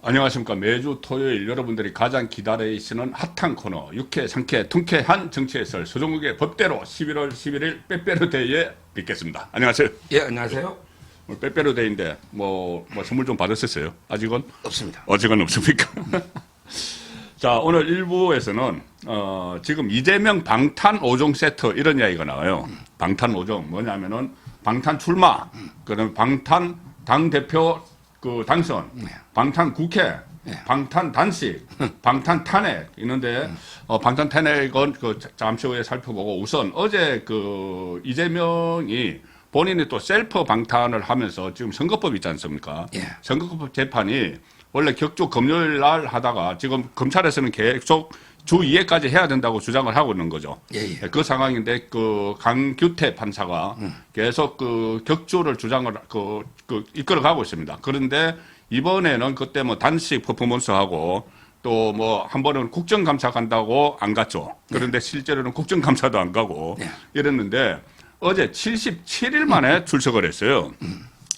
안녕하십니까. 매주 토요일 여러분들이 가장 기다리시는 핫한 코너 육회, 상쾌, 통쾌한 정치의 설 소정국의 법대로 11월 11일 빼빼로 데이에 뵙겠습니다. 안녕하세요. 예, 안녕하세요. 오늘 빼빼로 데이인데 뭐 선물 좀 받으셨어요? 아직은? 없습니다. 아직은 없습니까? 자, 오늘 1부에서는 지금 이재명 방탄 5종 세트 이런 이야기가 나와요. 방탄 5종 뭐냐면은 방탄 출마, 그다음에 방탄 당대표 그 당선, 방탄 국회, 방탄 단식, 방탄 탄핵 있는데 방탄 탄핵은 그 잠시 후에 살펴보고 우선 어제 그 이재명이 본인이 또 셀프 방탄을 하면서 지금 선거법 있지 않습니까? 예. 선거법 재판이 원래 격주 금요일 날 하다가 지금 검찰에서는 계속 주 2회까지 해야 된다고 주장을 하고 있는 거죠. 예, 예. 그 상황인데 그 강규태 판사가 계속 그 격주를 주장을 이끌어 가고 있습니다. 그런데 이번에는 그때 뭐 단식 퍼포먼스하고 또 뭐 한 번은 국정감사 간다고 안 갔죠. 그런데 실제로는 국정감사도 안 가고 이랬는데 어제 77일 만에 출석을 했어요.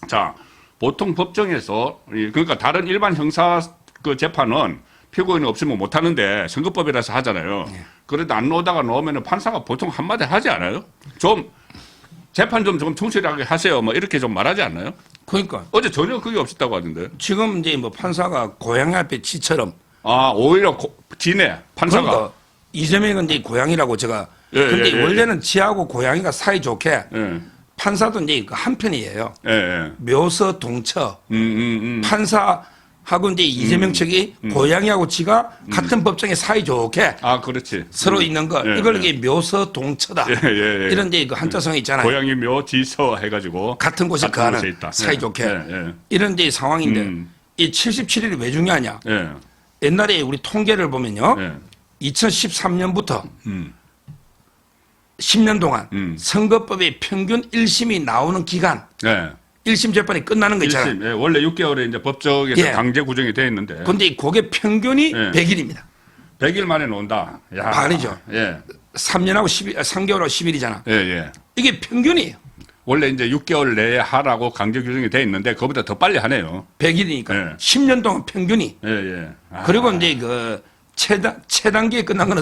자, 보통 법정에서 그러니까 다른 일반 형사 그 재판은 피고인이 없으면 못 하는데 선거법이라서 하잖아요. 그래도 안 나오다가 나오면은 판사가 보통 한마디 하지 않아요? 좀 재판 좀 충실하게 하세요. 뭐 이렇게 좀 말하지 않나요? 그러니까 어제 전혀 그게 없었다고 하던데. 지금 이제 뭐 판사가 고양이 앞에 쥐처럼 아, 오히려 지네 판사가. 그러니까 이재명은 이제 고양이라고 제가 예, 근데 예, 원래는 쥐하고 고양이가 사이 좋게 예. 판사도 이제 그 한편이에요. 예, 예. 묘서 동처 판사하고 이제 이재명 측이 고양이하고 쥐가 같은 법정에 사이 좋게 아, 그렇지. 서로 있는 거 예, 이걸 예. 이게 묘서 동처다. 예, 예, 예. 이런 이제 그 한자성이 있잖아요. 고양이 묘 지서 해가지고 같은 곳에 같은 거하는 곳에 있다. 사이 예, 좋게 예, 예. 이런 데 상황인데 이 77일이 왜 중요하냐? 예. 옛날에 우리 통계를 보면요. 예. 2013년부터 10년 동안 선거법의 평균 1심이 나오는 기간, 예. 1심 재판이 끝나는 거 있잖아요. 1심. 예. 원래 6개월에 이제 법정에서 예. 강제 구정이 되어 있는데 근데 그게 평균이 예. 100일입니다. 100일 만에 논다. 야. 반이죠. 예. 3년하고 3개월하고 10일이잖아. 예, 예. 이게 평균이에요. 원래 이제 6개월 내에 하라고 강제 규정이 돼 있는데 그보다 더 빨리 하네요. 100일이니까 예. 10년 동안 평균이. 예, 예. 아, 그리고 이제 그 최단기에 끝난 거는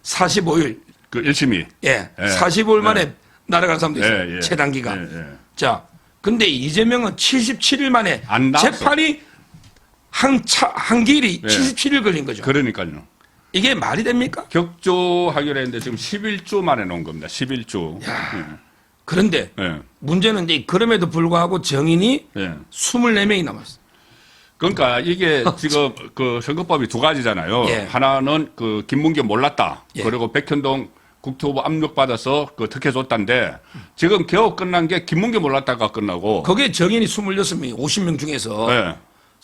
45일. 그 1심이. 예. 예. 45일 만에 예. 날아간 사람도 있어요. 예, 예. 최단기가. 예, 예. 자, 근데 이재명은 77일 만에 안 나왔어. 재판이 한 길이 예. 77일 걸린 거죠. 그러니까요. 이게 말이 됩니까? 격조하기로 했는데 지금 11주 만에 놓은 겁니다. 11주. 그런데 예. 문제는 이제 그럼에도 불구하고 정인이 예. 24명이 남았어. 그러니까 이게 지금 그 선거법이 두 가지잖아요. 예. 하나는 그 김문겸 몰랐다. 예. 그리고 백현동 국토부 압력받아서 그 특혜 줬다인데 지금 겨우 끝난 게 김문겸 몰랐다가 끝나고 그게 정인이 26명, 50명 중에서 예.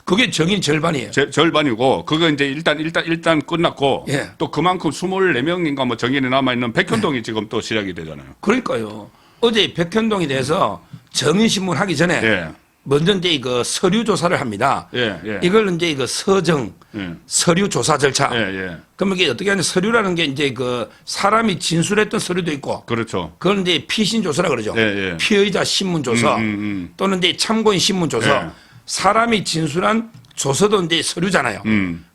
그게 정인 절반이에요. 절반이고 그거 이제 일단 끝났고 예. 또 그만큼 24명인가 뭐 정인이 남아 있는 백현동이 지금 또 시작이 되잖아요. 그러니까요. 어제 백현동에 대해서 정인신문 하기 전에 예. 먼저 이제 그 서류 조사를 합니다. 예, 예. 이걸 이제 그 서정 예. 서류 조사 절차. 예, 예. 그러면 이게 어떻게 하냐 서류라는 게 이제 그 사람이 진술했던 서류도 있고 그렇죠. 그걸 이제 피신 조사라 그러죠. 예, 예. 피의자 신문 조서 또는 이제 참고인 신문 조서. 예. 사람이 진술한 조서도 이제 서류잖아요.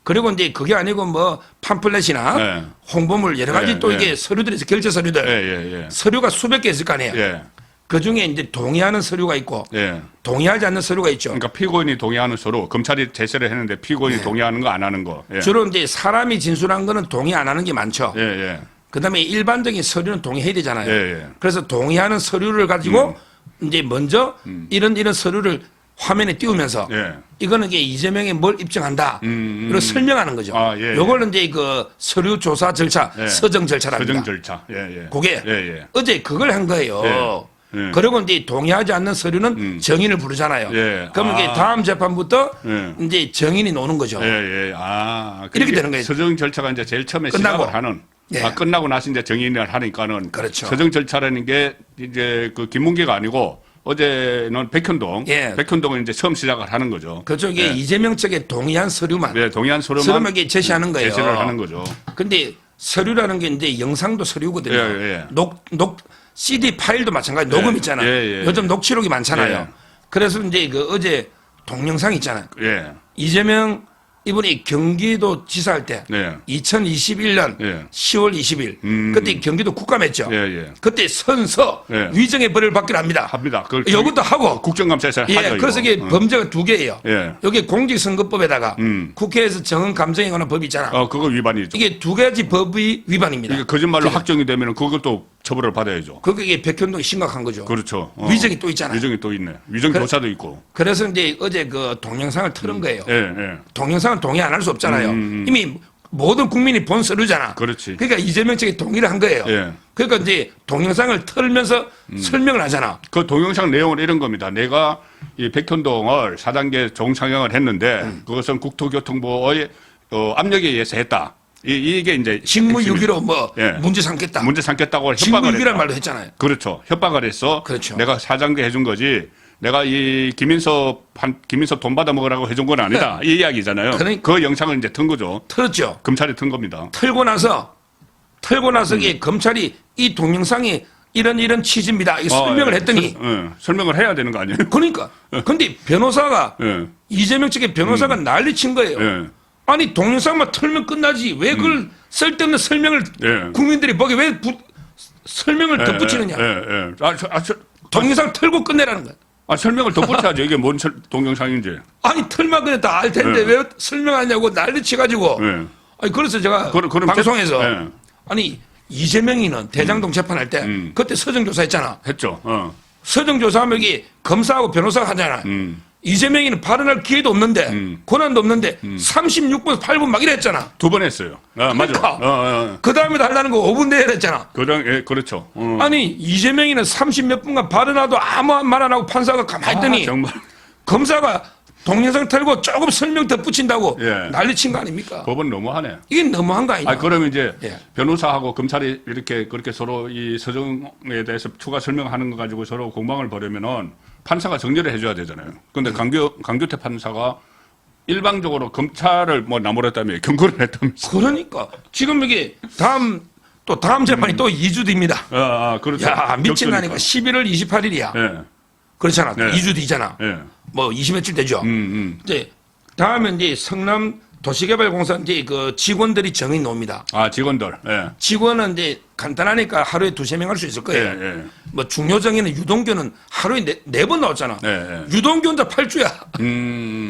그리고 이제 그게 아니고 뭐 팜플렛이나 예. 홍보물 여러 가지 예, 또 예. 이게 서류들이 있어 결제 서류들. 예, 예, 예. 서류가 수백 개 있을 거 아니에요. 예. 그 중에 이제 동의하는 서류가 있고 예. 동의하지 않는 서류가 있죠. 그러니까 피고인이 동의하는 서로 검찰이 제시를 했는데 피고인이 동의하는 거 안 하는 거. 예. 주로 이제 사람이 진술한 거는 동의 안 하는 게 많죠. 예, 예. 그다음에 일반적인 서류는 동의해야 되잖아요. 예, 예. 그래서 동의하는 서류를 가지고 이제 먼저 이런 서류를 화면에 띄우면서 예. 이거는 이게 이재명이 뭘 입증한다. 그리고 설명하는 거죠. 아, 예, 예. 요거는 이제 그 서류 조사 절차, 예. 서정 절차랍니다. 서정 절차. 예, 예. 그게 예, 예. 어제 그걸 한 거예요. 예. 예. 그리고 이제 동의하지 않는 서류는 정인을 부르잖아요. 예. 그러면 이게 아. 다음 재판부터 예. 이제 정인이 노는 거죠. 예, 예. 아, 이렇게 그게 되는 거예요. 서정 절차가 이제 제일 처음에 끝나고. 시작을 하는. 예. 아, 끝나고 나서 이제 정인을 하니까는. 그렇죠. 서정 절차라는 게 이제 그 김문기가 아니고 어제는 백현동. 예. 백현동은 이제 처음 시작을 하는 거죠. 그쪽에 예. 이재명 측에 동의한 서류만 네, 동의한 서류만 서류만 제시하는 거예요. 제시를 하는 거죠. 근데 서류라는 게 이제 영상도 서류거든요. 예, 예. CD 파일도 마찬가지 녹음 있잖아요. 예, 예. 요즘 녹취록이 많잖아요. 예. 그래서 이제 그 어제 동영상 있잖아요. 예. 이재명 이분이 경기도 지사할 때 네. 2021년 예. 10월 20일 그때 경기도 국감했죠. 예, 예. 그때 선서 예. 위정의 벌을 받기로 합니다. 합니다. 그걸 이것도 하고 국정감사에서 예, 하죠. 그래서 이거. 이게 범죄가 두 개예요. 예. 여기 공직선거법에다가 국회에서 정은 감정에 관한 법이 있잖아. 그거 위반이죠. 이게 두 가지 법이 위반입니다. 이게 거짓말로 확정이 되면 그것도 처벌을 받아야죠. 그게 백현동이 심각한 거죠. 그렇죠. 위정이 또 있잖아요. 위정이 또 있네. 위정 교사도 있고. 그래서 이제 어제 그 동영상을 틀은 거예요. 예, 예. 동영상은 동의 안 할 수 없잖아요. 이미 모든 국민이 본 서류잖아. 그렇지. 그러니까 이재명 측이 동의를 한 거예요. 예. 그러니까 이제 동영상을 틀면서 설명을 하잖아. 그 동영상 내용은 이런 겁니다. 내가 이 백현동을 4단계 정상형을 했는데 그것은 국토교통부의 압력에 의해서 했다. 이게 이제 직무유기로 뭐 예. 문제 삼겠다. 문제 삼겠다고 협박을 직무유기란 했다. 말도 했잖아요. 그렇죠. 협박을 했어. 그렇죠. 내가 4단계 해준 거지. 내가 이 김인서 돈 받아 먹으라고 해준 건 아니다. 이 이야기잖아요. 그러니까. 그 영상을 이제 튼 거죠. 틀었죠. 검찰이 튼 겁니다. 틀고 나서 이게 검찰이 이 동영상이 이런 취지입니다. 이 설명을 예. 했더니 설명을 해야 되는 거 아니에요? 그러니까 근데 변호사가 예. 이재명 측의 변호사가 난리 친 거예요. 예. 아니 동영상만 틀면 끝나지 왜 그걸 쓸데없는 설명을 예. 국민들이 보기 왜 설명을 덧붙이느냐. 동영상 틀고 끝내라는 거야. 설명을 덧붙여야죠. 이게 뭔 동영상인지. 아니 틀만 그래 다 알 텐데 예. 왜 설명하냐고 난리 치가지고. 예. 아니 그래서 제가 그럼 방송에서 예. 아니 이재명이는 대장동 재판할 때 그때 서정조사했잖아. 했죠. 서정조사하면 이게 검사하고 변호사가 하잖아. 이재명이는 발언할 기회도 없는데 권한도 없는데 36분 8분 막 이랬잖아. 2번 했어요. 그러니까. 맞아. 그 다음에도 하려는 거 5분 내에 했잖아. 예, 그렇죠. 아니 이재명이는 30몇 분간 발언하도 아무 말 안 하고 판사가 가만히 있더니 정말. 검사가 동영상 틀고 조금 설명 덧붙인다고 예. 난리친 거 아닙니까? 법은 너무하네. 이게 너무한 거 아니냐? 그러면 이제 예. 변호사하고 검찰이 그렇게 서로 이 서정에 대해서 추가 설명하는 거 가지고 서로 공방을 벌이면은 판사가 정리를 해줘야 되잖아요. 그런데 강규태 판사가 일방적으로 검찰을 뭐 나무랬다며 경고를 했다면서. 그러니까 지금 이게 다음 재판이 또 2주 뒤입니다. 그렇죠. 야 미친 거 격투니까. 아니까 11월 28일이야. 예. 그렇잖아. 네. 2주 뒤잖아. 예. 뭐 20며칠 되죠. 이제 다음에 이제 성남 도시개발공사 이제 그 직원들이 정의 나옵니다. 직원들. 예. 직원은 이제 간단하니까 하루에 2-3명 할 수 있을 거예요. 예. 뭐 중요 정의는 유동규는 하루에 4번 나왔잖아. 예. 유동규 혼자 8주야.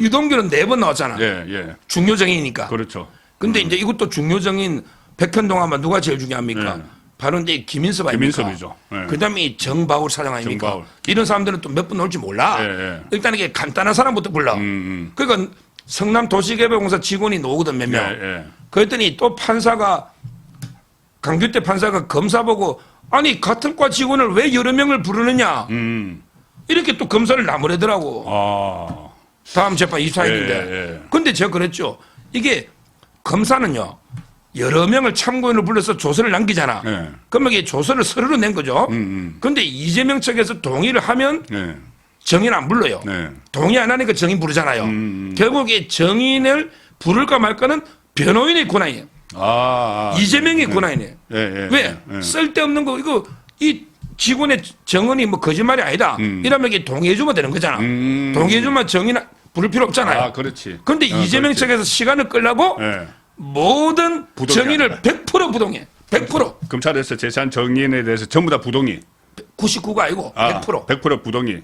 유동규는 4번 나왔잖아. 예. 중요 정의니까. 그렇죠. 근데 이제 이것도 중요 정의인 백현동 하면 누가 제일 중요합니까? 예. 바로 이제 김인섭 아닙니까? 김인섭이죠. 예. 그다음에 정바울 사장 아닙니까? 정바울. 이런 사람들은 또 몇 분 나올지 몰라. 예. 일단 이게 간단한 사람부터 불러. 그러니까 성남 도시개발공사 직원이 나오거든 몇 명. 예. 그랬더니 또 판사가 강규태 판사가 검사 보고 아니 같은 과 직원을 왜 여러 명을 부르느냐. 이렇게 또 검사를 나무래더라고. 다음 재판 24일인데. 예. 근데 제가 그랬죠. 이게 검사는요. 여러 명을 참고인을 불러서 조서를 남기잖아. 예. 그러면 이게 조서를 서류로 낸 거죠. 근데 이재명 측에서 동의를 하면 예. 정인 안 불러요. 네. 동의 안 하니까 정인 부르잖아요. 결국에 정인을 부를까 말까는 변호인의 권한이에요. 이재명의 권한이에요. 예. 왜? 쓸데없는 거 이거 이 직원의 정언이 뭐 거짓말이 아니다. 이러면 이게 동의해주면 되는 거잖아. 동의해주면 정인 부를 필요 없잖아요. 그렇지. 근데 이재명 그렇지. 측에서 시간을 끌라고 예. 모든 부동의 정인을 아니다. 100% 부동해. 100%. 검찰에서 제시한 정인에 대해서 전부 다 부동의. 99가 아니고 100%. 100% 부동의.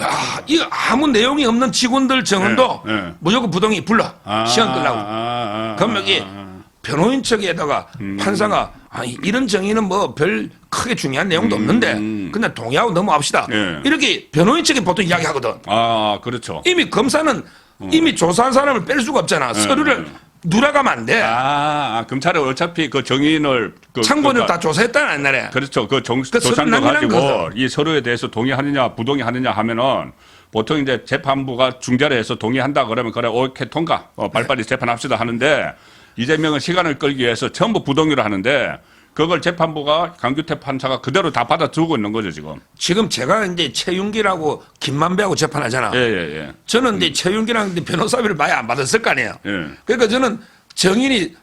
야, 이거 아무 내용이 없는 직원들 정원도 네. 무조건 부동의 불러. 시간 끌라고. 그럼 여기 변호인 측에다가 판사가 이런 정의는 뭐 별 크게 중요한 내용도 없는데 그냥 동의하고 넘어갑시다. 네. 이렇게 변호인 측이 보통 이야기하거든. 그렇죠. 이미 검사는 이미 조사한 사람을 뺄 수가 없잖아. 서류를 누락하면 안 돼. 검찰은 어차피 그 정인을 참고인을 다 조사했다는 옛날에. 그렇죠. 그 서류 조사한 거 남기는 가지고 거죠. 이 서류에 대해서 동의하느냐 부동의하느냐 하면은 보통 이제 재판부가 중재를 해서 동의한다 그러면 그래 오케이 통과 빨리빨리 재판합시다 하는데 이재명은 시간을 끌기 위해서 전부 부동의를 하는데 그걸 재판부가 강규태 판사가 그대로 다 받아두고 있는 거죠 지금. 지금 제가 이제 최윤기라고 김만배하고 재판하잖아. 예. 저는 이제 최윤기랑 변호사비를 많이 안 받았을 거 아니에요. 예. 그러니까 저는 정인이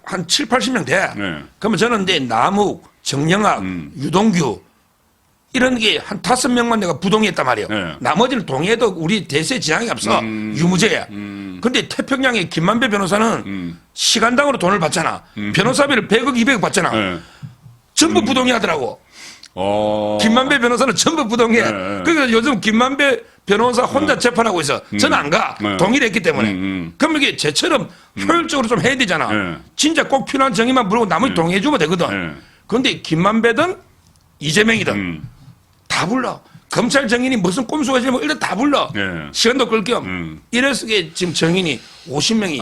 한 7, 80명 돼. 네. 그러면 저는 이제 남욱, 정영학, 유동규 이런 게 한 5명만 내가 부동의했단 말이에요. 네. 나머지는 동의해도 우리 대세 지향이 없어. 유무죄야. 근데 태평양의 김만배 변호사는 시간당으로 돈을 받잖아. 변호사비를 100억, 200억 받잖아. 네. 전부 부동의하더라고. 김만배 변호사는 전부 부동의해. 그러니까 요즘 김만배 변호사 혼자 재판하고 있어. 저는 안 가. 동의를 했기 때문에. 그럼 이게 쟤처럼 효율적으로 좀 해야 되잖아. 진짜 꼭 필요한 정의만 물고 나머지 동의해주면 되거든. 그런데 김만배든 이재명이든 다 불러. 검찰 정인이 무슨 꼼수가 있으면 일단 다 불러. 시간도 끌 겸. 이래서 이게 지금 정인이 50명이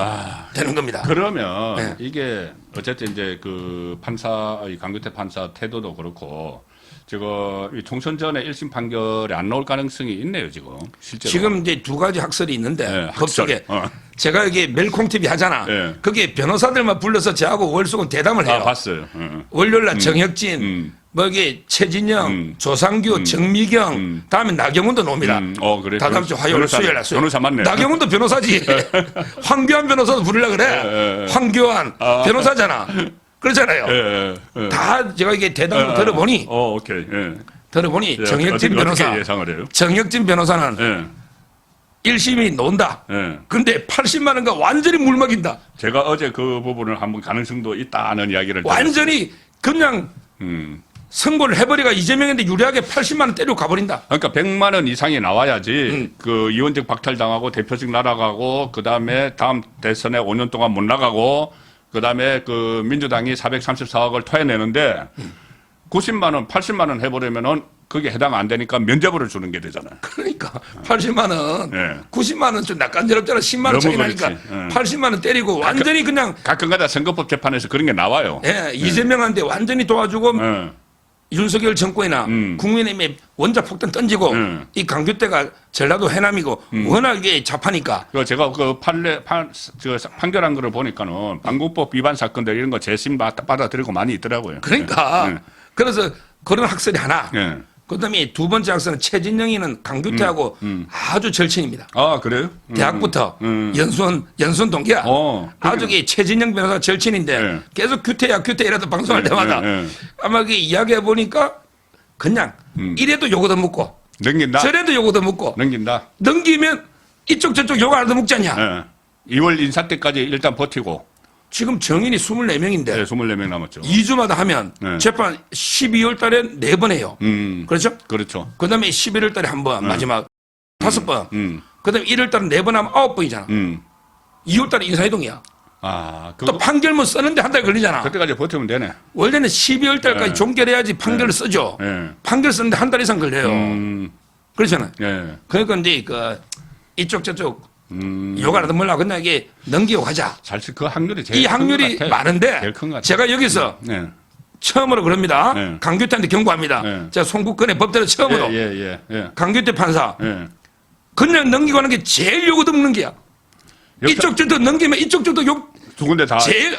되는 겁니다. 그러면 네. 이게 어쨌든 이제 그 판사, 이 강규태 판사 태도도 그렇고 지금 이 총선 전에 1심 판결이 안 나올 가능성이 있네요, 지금. 실제로. 지금 이제 두 가지 학설이 있는데 네, 법석에 학설. 제가 여기 멜콩 TV 하잖아. 네. 거기에 변호사들만 불러서 저하고 월수금 대담을 해요. 봤어요. 월요일날 정혁진, 뭐 이게 최진영, 조상규, 정미경, 다음에 나경원도 놉니다. 그래. 다 다음 주 화요일, 수요일 날 변호사 맞네. 나경원도 변호사지. 황교안 변호사도 부르려 그래. 황교안 변호사잖아. 그렇잖아요. 다 제가 이게 대담을 들어보니 오케이. 들어보니 예, 정혁진 어떻게 변호사, 예상을 해요? 정혁진 변호사는 1심이 논다. 근데 80만 원과 완전히 물먹인다. 제가 어제 그 부분을 한번 가능성도 있다는 이야기를 완전히 그냥 선고를 해버리가 이재명한테 유리하게 80만 원 때리고 가버린다. 그러니까 100만 원 이상이 나와야지 그 이원직 박탈당하고 대표직 날아가고 그다음에 다음 대선에 5년 동안 못 나가고 그다음에 그 민주당이 434억을 토해내는데 90만 원, 80만 원 해버리면은 그게 해당 안 되니까 면죄부를 주는 게 되잖아요. 그러니까 80만 원, 네. 90만 원 좀 낯간지럽잖아. 10만 원 차이 나니까 80만 원 때리고 완전히 그냥 가끔가다 선거법 재판에서 그런 게 나와요. 이재명한테 완전히 도와주고 윤석열 정권이나 국민의힘에 원자 폭탄 던지고 이 강규태가 전라도 해남이고 워낙에 잡하니까 제가 그 판결한 거를 보니까는 방공법 위반 사건들 이런 거 재심 받아들이고 많이 있더라고요. 그러니까 그래서 그런 학설이 하나. 예. 그다음에 두 번째 학설은 최진영이는 강규태하고 아주 절친입니다. 아 그래요? 대학부터 연수원 동기야. 아주 최진영 변호사 절친인데 계속 규태야 규태 이라도 방송할 때마다 아마 그 이야기해 보니까 그냥 이래도 요거도 묻고 넘긴다. 저래도 요거도 묻고 넘긴다. 넘기면 이쪽 저쪽 요거 하나도 묻지 않냐. 2월 인사 때까지 일단 버티고. 지금 정인이 24명인데 네, 24명 남았죠. 2주마다 하면 재판 12월 달에 4번 해요. 그렇죠? 그렇죠. 그다음에 11월 달에 한 번 마지막 5번. 그다음에 1월 달에 4번 하면 9번이잖아. 2월 달에 인사이동이야. 또 판결문 쓰는데 한 달 걸리잖아. 그때까지 버티면 되네. 원래는 12월 달까지 종결해야지 판결을 쓰죠. 판결 쓰는데 한 달 이상 걸려요. 그렇잖아요. 그러니까 이제 그 이쪽 저쪽 요가라도 몰라. 근데 이게 넘기고 가자. 사실 그 확률이 제일 이 확률이 많은데 제일 큰 것 같아요. 제가 여기서 처음으로 그럽니다. 강규태한테 경고합니다. 제가 송국근의 법대로 처음으로 강규태 판사 그냥 넘기고 하는 게 제일 요거 없는 게야. 이쪽 저쪽 넘기면 이쪽 저쪽 욕 두 군데 다 제일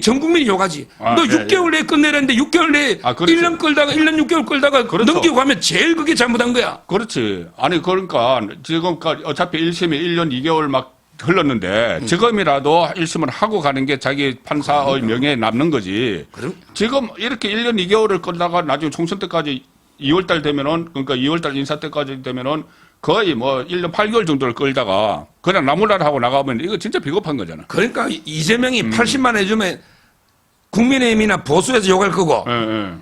전 국민이 욕하지. 너 6개월 내에 끝내라는데 6개월 내에 그렇죠. 1년 끌다가 1년 6개월 끌다가 그렇죠. 넘기고 가면 제일 그게 잘못한 거야. 그렇지. 아니 그러니까 지금까지 어차피 1심이 1년 2개월 막 흘렀는데 지금이라도 1심을 하고 가는 게 자기 판사의 명예에 남는 거지. 지금 이렇게 1년 2개월을 끌다가 나중에 총선 때까지 2월 달 되면은 그러니까 2월 달 인사 때까지 되면은 거의 뭐 1년 8개월 정도를 끌다가 그냥 나몰라라 하고 나가면 이거 진짜 비겁한 거잖아. 그러니까 이재명이 80만 해주면 국민의힘이나 보수에서 욕할 거고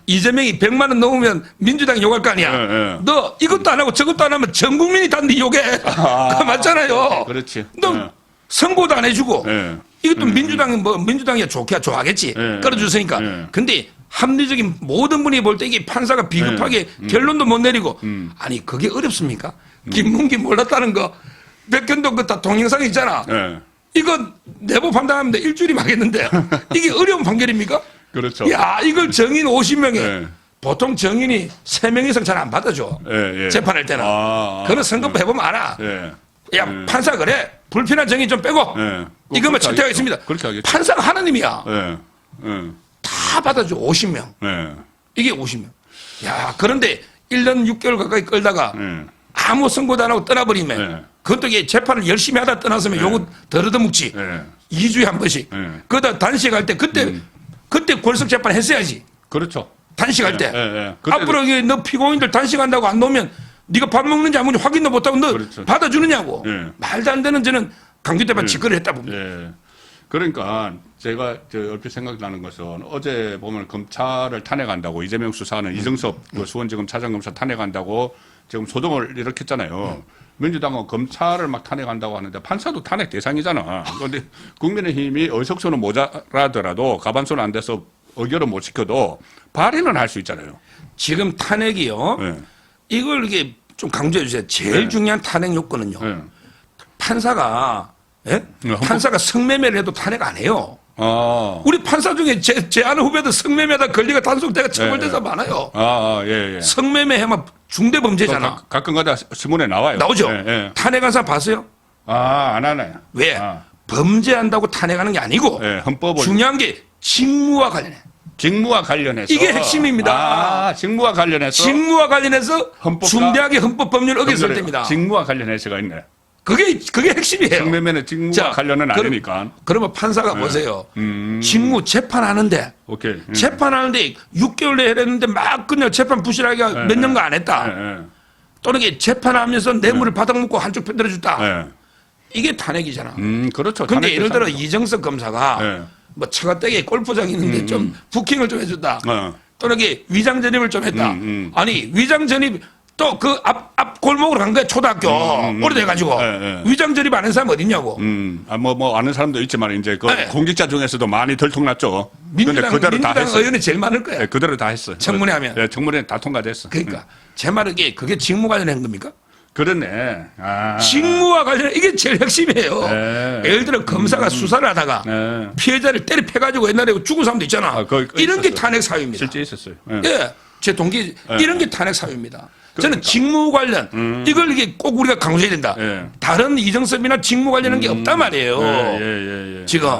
이재명이 100만 원 넘으면 민주당이 욕할 거 아니야. 너 이것도 안 하고 저것도 안 하면 전 국민이 단디 욕해. 그거 맞잖아요. 그렇지. 너 선고도 안 해주고 이것도 민주당은 뭐 민주당이 좋아하겠지. 끌어줬으니까. 근데 합리적인 모든 분이 볼 때 이게 판사가 비겁하게 결론도 못 내리고 아니 그게 어렵습니까? 김문기 몰랐다는 거 백현동 그 다 동영상 있잖아. 이거 내부 판단하면 일주일이 막겠는데 이게 어려운 판결입니까? 그렇죠. 야 이걸 정인 50명에 보통 정인이 3명 이상 잘 안 받아줘. 재판할 때는. 그런 선거법 해보면 알아. 야 판사 그래. 불편한 정인 좀 빼고 이것만 채택하겠습니다. 그렇게 하겠죠. 판사가 하나님이야. 다 받아줘 50명. 이게 50명. 야 그런데 1년 6개월 가까이 끌다가 아무 선고도 안 하고 떠나버리면 그것도 이게 재판을 열심히 하다 떠났으면 요거 더러더묵지. 2주에 한 번씩. 그러다 단식할 때 그때 골석 재판 했어야지. 그렇죠. 단식할 때. 그때도- 앞으로 이게 너 피고인들 단식한다고 안 놓으면 네가 밥 먹는지 안 먹는지 확인도 못하고 너 그렇죠. 받아주느냐고. 예. 말도 안 되는 저는 강규태만 직거래를 했다 봅니다. 예. 그러니까 제가 얼핏 생각나는 것은 어제 보면 검찰을 탄핵한다고 이재명 수사는 이정섭 그 수원지검 차장검사 탄핵한다고 지금 소동을 일으켰잖아요. 민주당은 검찰을 막 탄핵한다고 하는데 판사도 탄핵 대상이잖아. 그런데 국민의힘이 의석수는 모자라더라도 가반수는 안 돼서 의결을 못 시켜도 발의는 할 수 있잖아요. 지금 탄핵이요. 예. 이걸 이게 좀 강조해 주세요. 제일 네. 중요한 탄핵 요건은요. 예. 판사가 판사가 성매매를 해도 탄핵 안 해요. 아. 우리 판사 중에 제 아는 후배들 성매매하다 걸리가 단속돼가 처벌돼서 많아요. 예, 예. 성매매 하면 중대 범죄잖아. 가끔가다 신문에 나와요. 나오죠. 예, 예. 탄핵한 사람 봤어요? 안 하네. 왜? 아. 범죄한다고 탄핵하는 게 아니고 예, 헌법을. 중요한 게 직무와 관련해. 직무와 관련해서. 이게 핵심입니다. 직무와 관련해서. 직무와 관련해서 헌법과 중대하게 헌법 법률을 어겼을 때입니다. 직무와 관련해서가 있네. 그게 핵심이에요. 성매매는 직무와 자, 관련은 아니니까. 그러면 판사가 보세요. 직무 재판하는데 오케이. 재판하는데 6개월 내에 했는데 막 그냥 재판 부실하게 몇 년간 안 했다. 예, 또는 이게 재판하면서 뇌물을 받아먹고 한쪽 편 들어줬다. 예. 이게 탄핵이잖아. 그렇죠. 근데 탄핵 예를 들어 대상이죠. 이정석 검사가 네. 뭐 처가댁에 골프장 있는데 좀 부킹을 좀 해줬다. 또는 이게 위장 전입을 좀 했다. 아니 위장 전입 또 그 앞 골목으로 간 거야 초등학교 오래돼가지고 위장 전입 안 한 사람 어딨냐고. 뭐 아는 사람도 있지만 이제 그 네. 공직자 중에서도 많이 들통났죠. 근데 민주당 그대로 다 했어요. 의원이 제일 많을 거야. 예, 그대로 다 했어요. 청문회 하면. 예, 청문회 다 통과됐어. 그러니까 제 말은 그게 직무 관련한 겁니까? 그러네. 직무와 관련 이게 제일 핵심이에요. 네. 예를 들어 검사가 수사를 하다가 네. 피해자를 때려 패가지고 옛날에 죽은 사람도 있잖아. 이런 게 있었어요. 탄핵 사유입니다. 실제 있었어요. 예. 예, 제 동기 이런 게 탄핵 사유입니다. 저는 직무 관련 이걸 이게 꼭 우리가 강조해야 된다. 예. 다른 이정섭이나 직무 관련한 게 없단 말이에요. 예. 지금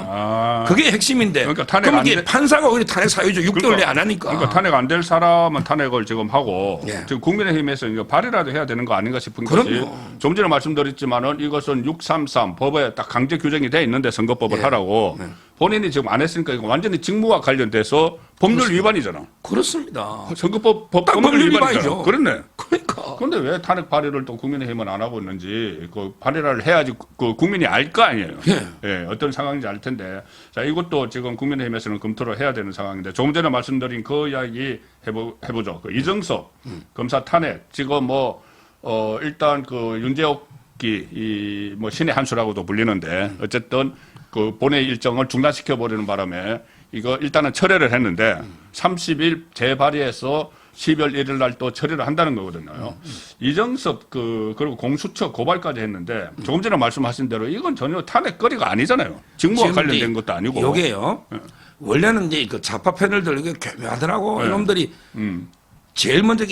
그게 핵심인데. 그러니까 탄핵 그럼 안 이게 돼- 판사가 오히려 탄핵 사유죠. 6개월 내에 안 하니까. 그러니까 탄핵 안 될 사람은 탄핵을 지금 하고 예. 지금 국민의힘에서 이거 발의라도 해야 되는 거 아닌가 싶은 그럼요. 것이 좀 전에 말씀드렸지만은 이것은 633 법에 딱 강제 규정이 돼 있는데 선거법을 예. 하라고 본인이 지금 안 했으니까 이거 완전히 직무와 관련돼서 법률 위반이잖아. 그렇습니다. 선거법 딱 법률 위반이잖아. 위반이죠. 그렇네. 그러니까. 그런데 왜 탄핵 발의를 또 국민의힘은 안 하고 있는지 그 발의를 해야지 그 국민이 알 거 아니에요. 예. 어떤 상황인지 알 텐데 자 이것도 지금 국민의힘에서는 검토를 해야 되는 상황인데 조금 전에 말씀드린 그 이야기 해보죠. 그 이정석 검사 탄핵 지금 일단 그 윤재옥이 이 뭐 신의 한 수라고도 불리는데 어쨌든 그 본회 일정을 중단시켜 버리는 바람에 이거 일단은 철회를 했는데 30일 재발의해서 12월 1일 날 또 처리를 한다는 거거든요. 이정섭 그리고 공수처 고발까지 했는데 조금 전에 말씀하신 대로 이건 전혀 탄핵거리가 아니잖아요. 직무와 지금 관련된 것도 아니고. 요게요. 원래는 이제 그 좌파 패널들 이게 교묘하더라고. 네. 이놈들이 제일 먼저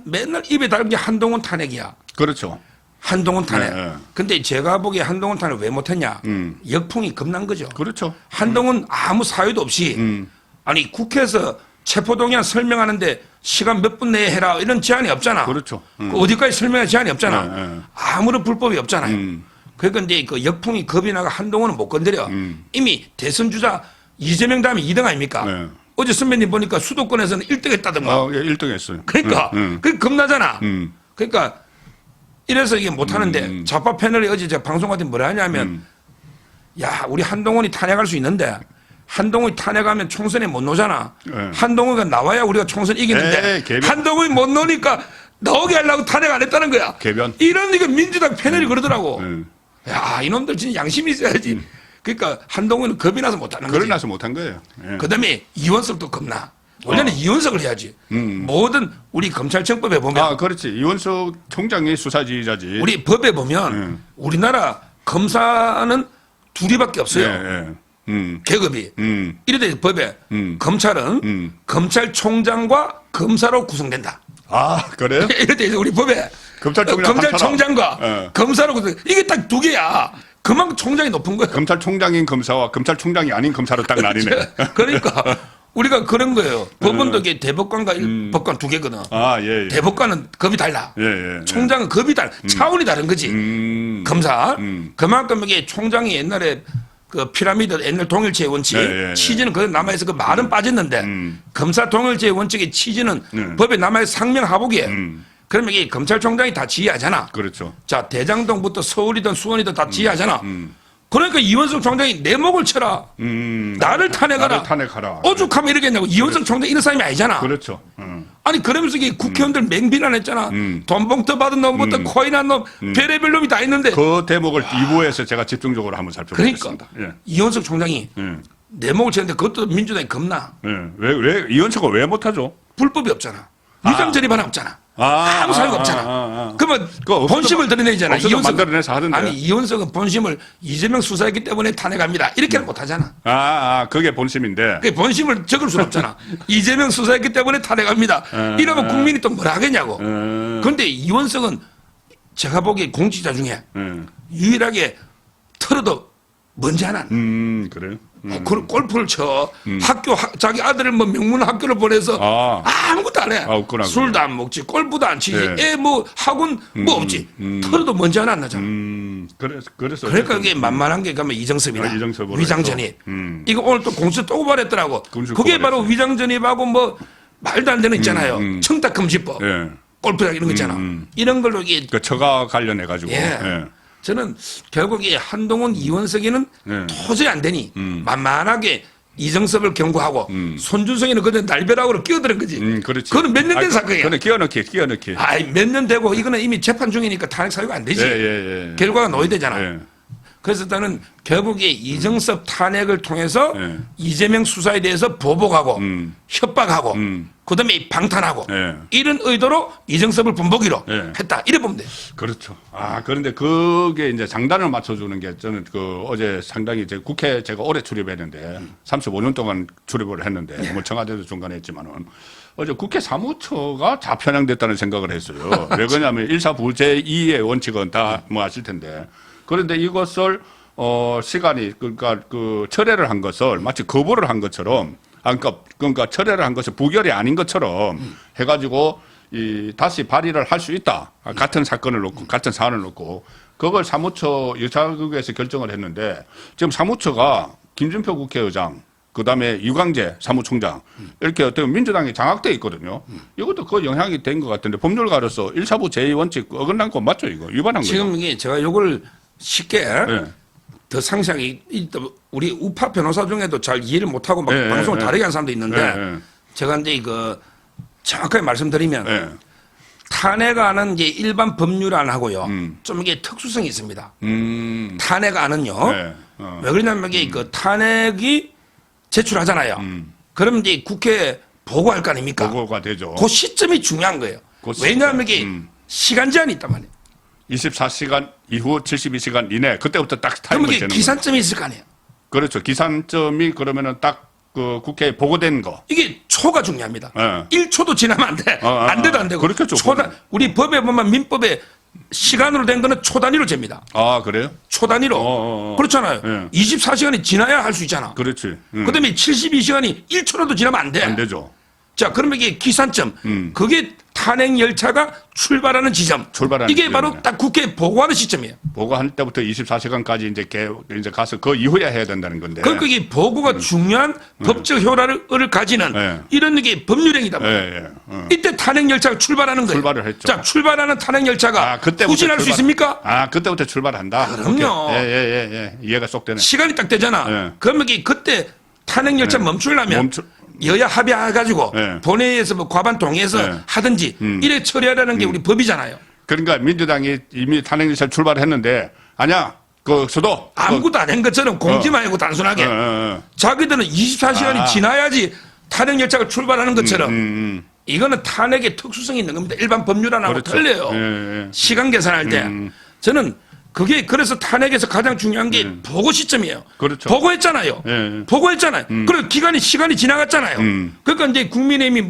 맨날 입에 달는 게 한동훈 탄핵이야. 그렇죠. 한동훈 탄핵. 네. 근데 제가 보기에 한동훈 탄핵 왜 못했냐? 역풍이 겁난 거죠. 그렇죠. 한동훈 아무 사유도 없이 아니 국회에서 체포동의안 설명하는데 시간 몇 분 내에 해라 이런 제한이 없잖아. 그렇죠. 그 어디까지 설명할 제한이 없잖아. 네. 아무런 불법이 없잖아요. 그러니까 이제 그 역풍이 겁이 나가 한동훈은 못 건드려. 이미 대선 주자 이재명 다음에 2등 아닙니까? 네. 어제 선배님 보니까 수도권에서는 1등 했다던가. 예, 1등 했어요. 그러니까 그 겁나잖아. 음. 그러니까 이래서 이게 못 하는데 좌파 패널이 어제 제가 방송 같은 뭐라 하냐면 야 우리 한동훈이 탄핵할 수 있는데 한동훈이 탄핵하면 총선에 못 나오잖아. 네. 한동훈이가 나와야 우리가 총선 이기는데 에이, 개변. 한동훈이 못 나오니까 나오게 하려고 탄핵 안 했다는 거야. 개변. 이런 이게 민주당 패널이 그러더라고. 네. 야 이놈들 진짜 양심이 있어야지. 그러니까 한동훈은 겁이 나서 못 하는 거지. 그러나서 못한 거예요. 예. 그다음에 이원석도 겁나. 원래는 이원석을 해야지. 모든 우리 검찰청법에 보면 그렇지. 이원석 총장이 수사지휘자지. 우리 법에 보면 우리나라 검사는 둘이밖에 없어요. 예. 계급이. 이래대 법에 검찰은 검찰총장과 검사로 구성된다. 그래요? 이래대 우리 법에 검찰총장과 예. 검사로 구성. 이게 딱 두 개야. 그만큼 총장이 높은 거예요. 검찰총장인 검사와 검찰총장이 아닌 검사로 딱 나뉘네. 그러니까 우리가 그런 거예요. 법원도 이게 대법관과 법관 두 개거든. 예. 대법관은 급이 달라. 예. 총장은 급이 달라. 차원이 다른 거지. 검사. 그만큼 이게 총장이 옛날에 그 피라미드 옛날 동일체의 원칙, 예, 예. 취지는 그대로 남아있어 그 말은 빠졌는데 검사 동일체의 원칙의 취지는 법에 남아있어 상명하복이에요. 그러면 이게 검찰총장이 다 지휘하잖아. 그렇죠. 자, 대장동부터 서울이든 수원이든 다 지휘하잖아. 그러니까 이원석 총장이 내 목을 쳐라. 나를 탄핵하라. 나를 탄핵하라. 오죽하면 이러겠냐고. 이원석 총장 이런 사람이 아니잖아. 그렇죠. 아니 그러면서 이게 국회의원들 맹비난했잖아. 돈 봉투 받은 놈부터 코인한 놈, 별의별 놈이 다 있는데. 그 대목을 2부에서 제가 집중적으로 한번 살펴보겠습니다. 그러니까 이원석 총장이 내 목을 쳤는데 그것도 민주당이 겁나. 왜 이원석은 왜 못하죠? 불법이 없잖아. 위장전입 하나 없잖아. 아무 사유가 없잖아. 그러면 본심을 드러내잖아. 없어도 만들어내서 하던데. 아니 이원석은 본심을 이재명 수사했기 때문에 탄핵합니다. 이렇게는 못하잖아. 그게 본심인데. 그 본심을 적을 수는 없잖아. 이재명 수사했기 때문에 탄핵합니다. 이러면 국민이 또 뭐라 하겠냐고. 그런데 이원석은 제가 보기에 공직자 중에 유일하게 털어도 먼지 하나. 그래요? 그 골프를 쳐. 자기 아들을 뭐 명문 학교를 보내서 아무것도 안 해. 없구나, 술도 안 먹지, 골프도 안 치지, 네. 애 뭐 학원 뭐 없지. 털어도 먼지 하나 안 나잖아. 그래서. 그러니까 그게 만만한 게 가면 이정섭이나 이정섭으로 위장전입. 이거 오늘 또 공수 또 고발했더라고. 공수 그게 바로 고발했어요. 위장전입하고 뭐 말도 안 되는 있잖아요. 청탁금지법, 예. 골프장 이런 거 있잖아. 이런 걸로 이게 그 처가 관련해 가지고. 예. 저는 결국 이 한동훈 이원석이는 도저히 안 되니 만만하게 이정섭을 경고하고 손준성이는 그냥 날벼락으로 끼어드는 거지. 그렇지. 그거는 몇 년 된 사건이야. 그거는 끼어넣기. 아이 몇 년 되고 이거는 이미 재판 중이니까 탄핵 사유가 안 되지. 예. 결과가 노예되잖아. 예. 그래서 나는 결국에 이정섭 탄핵을 통해서 이재명 수사에 대해서 보복하고 협박하고 그다음에 방탄하고 이런 의도로 이정섭을 본보기로 했다. 이래 보면 돼. 그렇죠. 그런데 그게 이제 장단을 맞춰주는 게 저는 그 어제 상당히 이제 국회 제가 오래 출입했는데 35년 동안 출입을 했는데 뭐 청와대도 중간에 했지만은 어제 국회 사무처가 좌편향됐다는 생각을 했어요. 왜 그러냐면 1사부 제2의 원칙은 다 뭐 아실 텐데 그런데 이것을 시간이 그러니까 그 철회를 한 것을 마치 거부를 한 것처럼 그러니까 철회를 한 것이 부결이 아닌 것처럼 해가지고 다시 발의를 할 수 있다. 같은 사건을 놓고 같은 사안을 놓고 그걸 사무처 여차국에서 결정을 했는데 지금 사무처가 김준표 국회의장 그다음에 유광재 사무총장 이렇게 어떻게 민주당이 장악돼 있거든요. 이것도 그 영향이 된 것 같은데 법률가로서 1사부 제2원칙 어긋난 거 맞죠? 이거 위반한 거죠. 지금 이게 제가 요걸 쉽게 더 상세하게 우리 우파 변호사 중에도 잘 이해를 못하고 막 방송을 다르게 하는 사람도 있는데 제가 이제 이거 정확하게 말씀드리면 탄핵안은 이제 일반 법률안하고요 좀 이게 특수성이 있습니다. 탄핵안은요 왜 그러냐면 이게 그 탄핵이 제출하잖아요. 그럼 이제 국회에 보고할 거 아닙니까? 보고가 되죠. 그 시점이 중요한 거예요. 왜냐하면 이게 시간 제한이 있단 말이에요. 24시간 이후 72시간 이내 그때부터 딱 그러면 타임을 이게 재는 기산점이 있을 거 아니에요. 그렇죠. 기산점이 그러면은 딱 그 국회에 보고된 거. 이게 초가 중요합니다. 1초도 지나면 안 돼. 안 돼도 안 되고. 그렇겠죠. 우리 법에 보면 민법에 시간으로 된 거는 초 단위로 잽니다. 그래요? 초 단위로. 그렇잖아요. 24시간이 지나야 할 수 있잖아. 그렇지. 그다음에 72시간이 1초라도 지나면 안 돼. 안 되죠. 자, 그러면 이게 기산점. 그게 탄핵 열차가 출발하는 지점. 이게 바로 딱 국회에 보고하는 시점이에요. 보고할 때부터 24시간까지 이제 가서 그 이후에 해야 된다는 건데. 그러니까 이게 보고가 중요한 법적 효력을 가지는 이런 게 법률행위다. 이때 탄핵 열차가 출발하는 거예요. 출발을 했죠. 자, 출발하는 탄핵 열차가 후진할 수 있습니까? 그때부터 출발한다. 그럼요. 이해가 쏙 되네. 시간이 딱 되잖아. 그러면 그때 탄핵 열차 멈추려면 여야 합의해가지고 본회의에서 뭐 과반 동의해서 하든지 이래 처리하라는 게 우리 법이잖아요. 그러니까 민주당이 이미 탄핵열차 출발했는데 아니야. 그서도 아무것도 안 한 것처럼 공지만 하고 단순하게 자기들은 24시간이 지나야지 탄핵 열차가 출발하는 것처럼 이거는 탄핵의 특수성이 있는 겁니다. 일반 법률안하고 틀려요. 시간 계산할 때 저는 그게 그래서 탄핵에서 가장 중요한 게 보고 시점이에요. 그렇죠. 보고했잖아요. 보고했잖아요. 그리고 시간이 지나갔잖아요. 그러니까 이제 국민의힘이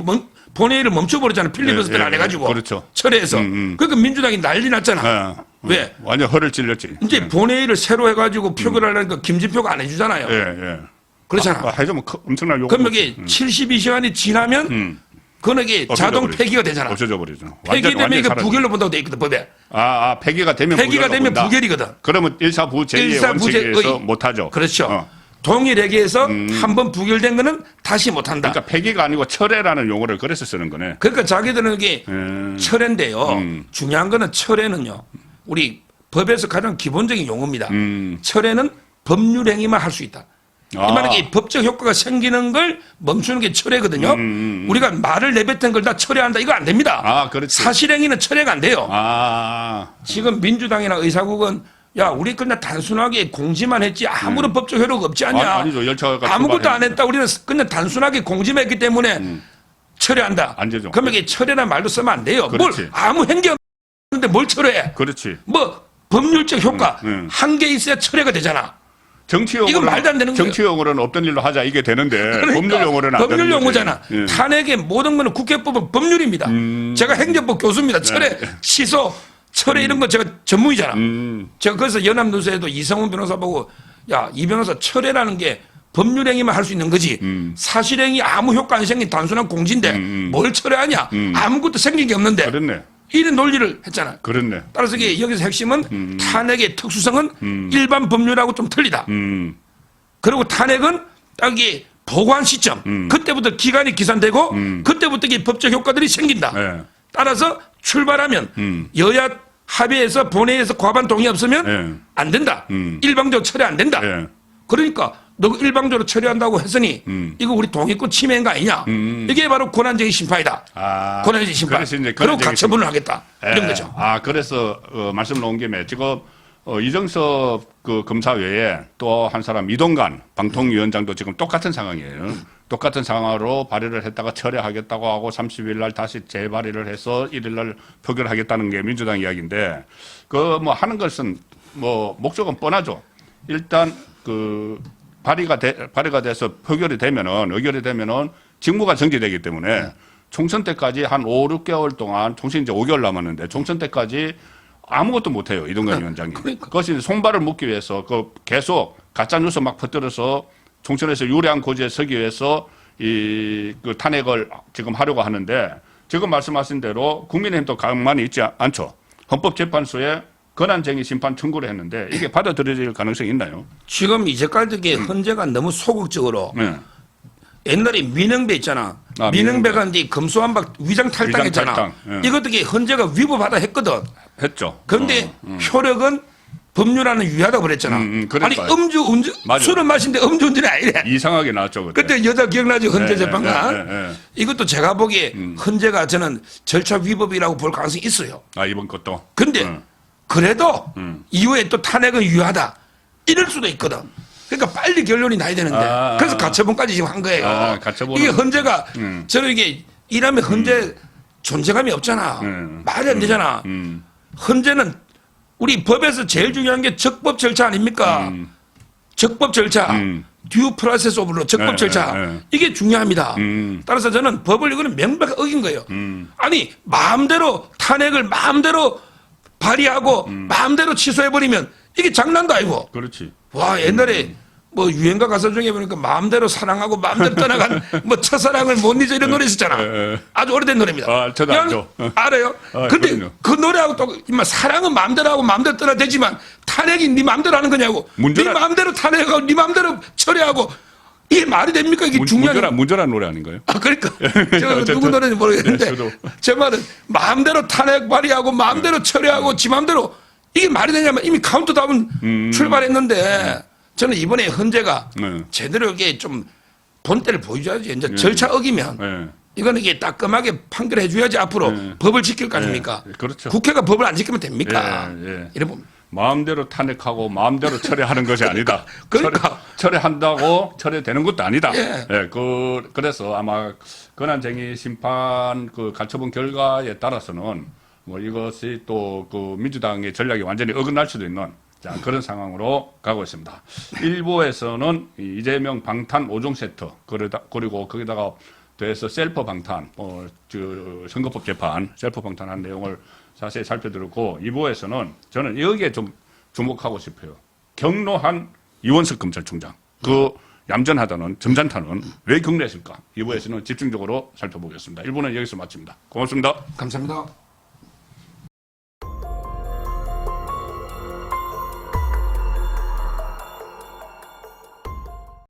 본회의를 멈춰버렸잖아요. 필리버스터를 안 해가지고. 그렇죠. 철회해서. 그러니까 민주당이 난리 났잖아. 왜? 완전 허를 찔렸지. 이제 본회의를 새로 해가지고 표결을 하려니까 김진표가 안 해주잖아요. 그렇잖아. 해주면 엄청난 요구. 그럼 여기 72시간이 지나면 그건 이게 자동 폐기가 되잖아. 없어져 버리죠. 폐기되면 이거 부결로 본다고 돼 있거든, 법에. 폐기가 되면 부결이거든. 그러면 일사부재의 원칙에서 못하죠. 그렇죠. 동일하게 해서 한 번 부결된 거는 다시 못한다. 그러니까 폐기가 아니고 철회라는 용어를 그래서 쓰는 거네. 그러니까 자기들은 이게 철회인데요. 중요한 거는 철회는요. 우리 법에서 가장 기본적인 용어입니다. 철회는 법률 행위만 할 수 있다. 이 말은 이 법적 효과가 생기는 걸 멈추는 게 철회거든요. 우리가 말을 내뱉은 걸 다 철회한다. 이거 안 됩니다. 그렇지. 사실행위는 철회가 안 돼요. 지금 민주당이나 의사국은 야, 우리 그냥 단순하게 공지만 했지 아무런 법적 효력이 없지 않냐. 아니죠. 열차가 아무것도 안 했다. 우리는 그냥 단순하게 공지만 했기 때문에 철회한다. 안 되죠. 그러면 이게 철회라는 말도 쓰면 안 돼요. 그렇지. 뭘 아무 행위 없는데 뭘 철회해. 그렇지. 뭐 법률적 효과 한 개 있어야 철회가 되잖아. 이건 말도 안 되는 거예요. 정치용어로는 없던 일로 하자 이게 되는데 그러니까, 법률 용어로는 안 되는 법률 용어잖아. 탄핵의 모든 거는 국회법은 법률입니다. 제가 행정법 교수입니다. 철회, 취소, 철회 이런 거 제가 전문이잖아. 제가 그래서 연합뉴스에도 이성훈 변호사 보고 야, 이 변호사 철회라는 게 법률행위만 할 수 있는 거지. 사실행위 아무 효과 안 생긴 단순한 공지인데 뭘 철회하냐. 아무것도 생긴 게 없는데. 그렇네. 이런 논리를 했잖아. 그렇네. 따라서 이게 여기서 핵심은 탄핵의 특수성은 일반 법률하고 좀 틀리다. 그리고 탄핵은 딱 이게 보관 시점. 그때부터 기간이 기산되고 그때부터 이게 법적 효과들이 생긴다. 네. 따라서 출발하면 여야 합의해서 본회의에서 과반 동의 없으면 안 된다. 일방적으로 철회 안 된다. 그러니까 너 일방적으로 처리한다고 했으니 이거 우리 동의권 침해인 거 아니냐. 이게 바로 권한쟁의 심판이다. 권한쟁의 심판. 그리고 가처분을 하겠다. 이런 거죠. 그래서 말씀 놓은 김에 지금 이정섭 그 검사 외에 또 한 사람 이동관 방통위원장도 지금 똑같은 상황이에요. 똑같은 상황으로 발의를 했다가 철회하겠다고 하고 30일 날 다시 재발의를 해서 1일 날 표결하겠다는 게 민주당 이야기인데 그 뭐 하는 것은 뭐 목적은 뻔하죠. 일단 그 발의가 돼서 표결이 되면은 의결이 되면은 직무가 정지되기 때문에 총선 때까지 한 5, 6개월 동안 총선 이제 5개월 남았는데 총선 때까지 아무것도 못 해요. 이동관 위원장이. 그것이 손발을 묶기 위해서 그 계속 가짜 뉴스 막 퍼뜨려서 총선에서 유리한 고지에 서기 위해서 그 탄핵을 지금 하려고 하는데 지금 말씀하신 대로 국민의힘도 가만히 있지 않죠. 헌법재판소에 권한쟁의 심판 청구를 했는데 이게 받아들여질 가능성이 있나요? 지금 이제까지 헌재가 너무 소극적으로 옛날에 민흥배 있잖아. 민흥배가 이제 금수한박 위장 탈당했잖아. 이것도 헌재가 위법하다 했거든. 했죠. 그런데 효력은 법률안은 유효하다고 그랬잖아. 아니 음주 술을 마신데 음주운전이 아니래. 이상하게 나왔죠. 그때 여자 기억나죠? 헌재재판관. 이것도 제가 보기에 헌재가 저는 절차 위법이라고 볼 가능성이 있어요. 이번 것도. 근데 그래도 이후에 또 탄핵은 유효하다. 이럴 수도 있거든. 그러니까 빨리 결론이 나야 되는데. 그래서 가처분까지 지금 한 거예요. 이게 헌재가 저는 이게 이러면 헌재 존재감이 없잖아. 말이 안 되잖아. 헌재는 우리 법에서 제일 중요한 게 적법 절차 아닙니까? 적법 절차. 듀 프로세스 오브 로 적법 절차. 이게 중요합니다. 따라서 저는 법을 이거는 명백하게 어긴 거예요. 아니 마음대로 탄핵을 마음대로 발의하고 마음대로 취소해버리면 이게 장난도 아니고. 그렇지. 와, 옛날에 뭐 유행가 가사 중에 보니까 마음대로 사랑하고 마음대로 떠나간 뭐 첫사랑을 못 잊어 이런 노래 있었잖아. 아주 오래된 노래입니다. 저도 알죠. 알아요? 근데 그럼요. 그 노래하고 또 사랑은 마음대로 하고 마음대로 떠나 되지만 탄핵이 네 마음대로 하는 거냐고. 네 마음대로 탄핵하고 네 마음대로 처리하고 이게 말이 됩니까? 이게 중요한. 문절한 노래 아닌가요? 그러니까. 제가 누구 노래인지 모르겠는데. 제 말은 마음대로 탄핵 발의하고 마음대로 처리하고 지 마음대로 이게 말이 되냐면 이미 카운트다운 출발했는데 저는 이번에 헌재가 제대로 이게 좀 본때를 보여줘야지. 이제 절차 어기면 이거는 이게 따끔하게 판결해 줘야지 앞으로 법을 지킬 거 아닙니까? 그렇죠. 국회가 법을 안 지키면 됩니까? 이래 보면. 마음대로 탄핵하고 마음대로 처리하는 것이 아니다. 그러니까. 처리한다고 처리되는 것도 아니다. 그래서 아마 권한쟁의 심판 그 가처분 결과에 따라서는 뭐 이것이 또 그 민주당의 전략이 완전히 어긋날 수도 있는 그런 상황으로 가고 있습니다. 일부에서는 이재명 방탄 5종 세트 그리고 거기다가 더해서 셀프 방탄, 선거법 재판 셀프 방탄한 내용을 자세히 살펴드렸고 2부에서는 저는 여기에 좀 주목하고 싶어요. 경로한 이원석 검찰총장. 그 얌전하다는 점잖다는 왜 경례했을까? 2부에서는 집중적으로 살펴보겠습니다. 1부는 여기서 마칩니다. 고맙습니다. 감사합니다.